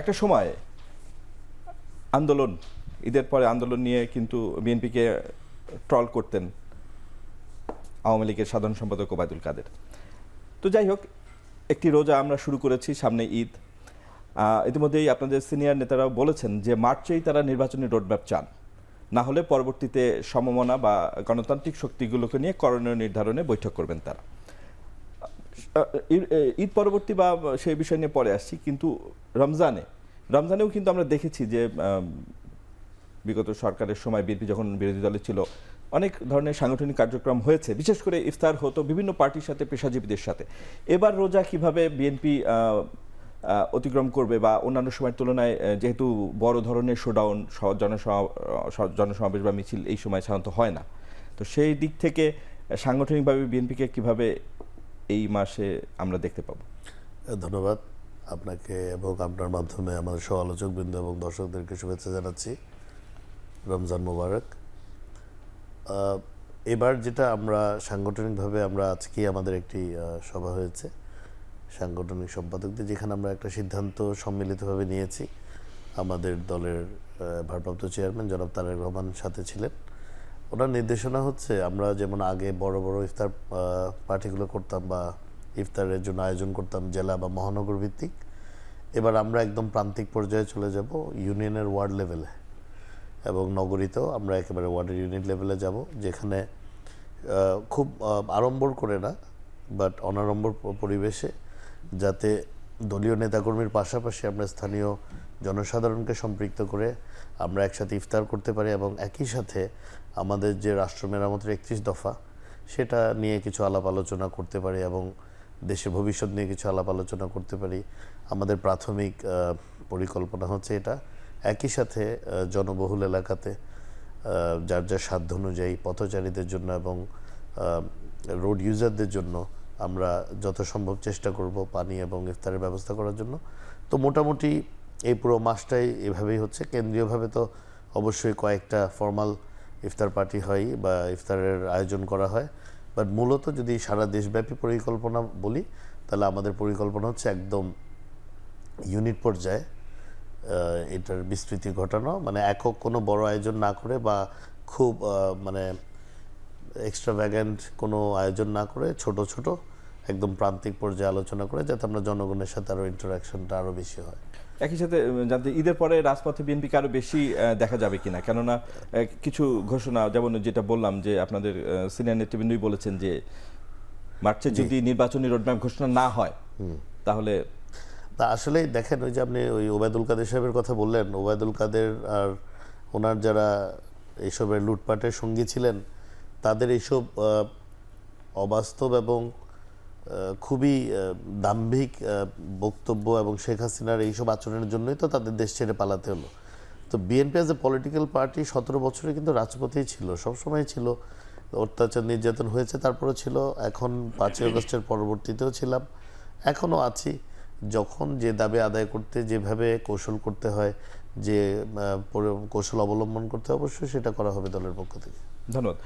একটা সময় আন্দোলন, ঈদের পরে আন্দোলন নিয়ে কিন্তু বিএনপিকে ট্রল করতেন আওয়ামী লীগের সাধারণ সম্পাদক ওবায়দুল কাদের। তো যাই হোক, একটি রোজা আমরা শুরু করেছি, সামনে ঈদ। ইতিমধ্যেই আপনাদের সিনিয়র নেতারাও বলেছেন যে মার্চেই তারা নির্বাচনী রোডম্যাপ চান, না হলে পরবর্তীতে সমমনা বা গণতান্ত্রিক শক্তিগুলোকে নিয়ে করণীয় নির্ধারণে বৈঠক করবেন তারা। ঈদ পরবর্তী বা সেই বিষয় নিয়ে পরে আসছি, কিন্তু রমজানেও কিন্তু আমরা দেখেছি যে বিগত সরকারের সময় বিএনপি যখন বিরোধী দলে ছিল অনেক ধরনের সাংগঠনিক কার্যক্রম হয়েছে, বিশেষ করে ইফতার হতো বিভিন্ন পার্টির সাথে, পেশাজীবীদের সাথে। এবার রোজা কিভাবে বিএনপি অতিক্রম করবে, বা অন্যান্য সময়ের তুলনায় যেহেতু বড় ধরনের শোডাউন, জনসমাবেশ বা মিছিল এই সময় সাধারণত হয় না, তো সেই দিক থেকে সাংগঠনিকভাবে বিএনপিকে কিভাবে এই মাসে আমরা দেখতে পাবো? ধন্যবাদ আপনাকে এবং আপনার মাধ্যমে আমাদের সহ আলোচকবৃন্দ এবং দর্শকদেরকে শুভেচ্ছা জানাচ্ছি। রমজান মোবারক। এবার যেটা আমরা সাংগঠনিকভাবে আমরা আজকে আমাদের একটি সভা হয়েছে সাংগঠনিক সম্পাদকদের, যেখানে আমরা একটা সিদ্ধান্ত সম্মিলিতভাবে নিয়েছি। আমাদের দলের ভারপ্রাপ্ত চেয়ারম্যান জনাব তারেক রহমান সাথে ছিলেন। ওনার নির্দেশনা হচ্ছে, আমরা যেমন আগে বড় বড় ইফতার পার্টিগুলো করতাম বা ইফতারের জন্য আয়োজন করতাম জেলা বা মহানগর ভিত্তিক, এবার আমরা একদম প্রান্তিক পর্যায়ে চলে যাব, ইউনিয়নের ওয়ার্ড লেভেলে এবং নগরীতেও আমরা একেবারে ওয়ার্ডের ইউনিট লেভেলে যাব, যেখানে খুব আড়ম্বর করে না, বাট অনাড়ম্বর পরিবেশে, যাতে দলীয় নেতাকর্মীর পাশাপাশি আমরা স্থানীয় জনসাধারণকে সম্পৃক্ত করে আমরা একসাথে ইফতার করতে পারি এবং একই সাথে আমাদের যে রাষ্ট্র মেরামতের 31 দফা, সেটা নিয়ে কিছু আলাপ আলোচনা করতে পারি এবং দেশের ভবিষ্যৎ নিয়ে কিছু আলাপ আলোচনা করতে পারি। আমাদের প্রাথমিক পরিকল্পনা হচ্ছে এটা। একই সাথে জনবহুল এলাকাতে যার যার সাধ্য অনুযায়ী পথচারীদের জন্য এবং রোড ইউজারদের জন্য আমরা যত সম্ভব চেষ্টা করব পানি এবং ইফতারের ব্যবস্থা করার জন্য। তো মোটামুটি এই পুরো মাসটাই এভাবেই হচ্ছে। কেন্দ্রীয়ভাবে তো অবশ্যই কয়েকটা ফর্মাল ইফতার পার্টি হয় বা ইফতারের আয়োজন করা হয়, বাট মূলত যদি সারা দেশব্যাপী পরিকল্পনা বলি, তাহলে আমাদের পরিকল্পনা হচ্ছে একদম ইউনিট পর্যায়ে এটার বিস্তৃতি ঘটানো, মানে একক কোনো বড় আয়োজন না করে বা খুব মানে এক্সট্রাভ্যাগেন্ট কোনো আয়োজন না করে ছোট ছোট একদম প্রান্তিক পর্যায়ে আলোচনা করে, যাতে আমরা জনগণের সাথে আরও ইন্টারাকশনটা আরও বেশি হয়। একই সাথে জানতে, ঈদের পরে রাজপথে বিএনপিকে আরও বেশি দেখা যাবে কিনা, কেননা কিছু ঘোষণা, যেমন যেটা বললাম যে আপনাদের সিনিয়র নেতৃবৃন্দই বলেছেন যে মার্চে যদি নির্বাচনী রোডম্যাপ ঘোষণা না হয় তাহলে। তা আসলে দেখেন, ওই যে আপনি ওই ওবায়দুল কাদের সাহেবের কথা বললেন, ওবায়দুল কাদের আর ওনার যারা এইসবের লুটপাটের সঙ্গী ছিলেন, তাদের এইসব অবাস্তব এবং খুবই দাম্ভিক বক্তব্য এবং শেখ হাসিনার এইসব আচরণের জন্যই তো তাদের দেশ ছেড়ে পালাতে হলো। তো BNP as a political party 17 বছরে কিন্তু রাজপথেই ছিল, সবসময় ছিল। অত্যাচার নির্যাতন হয়েছে, তারপরেও ছিল। এখন 5ই আগস্টের পরবর্তীতেও ছিলাম, এখনও আছি। যখন যে দাবি আদায় করতে যেভাবে কৌশল করতে হয়, যে কৌশল অবলম্বন করতে, অবশ্যই সেটা করা হবে দলের পক্ষ থেকে। ধন্যবাদ।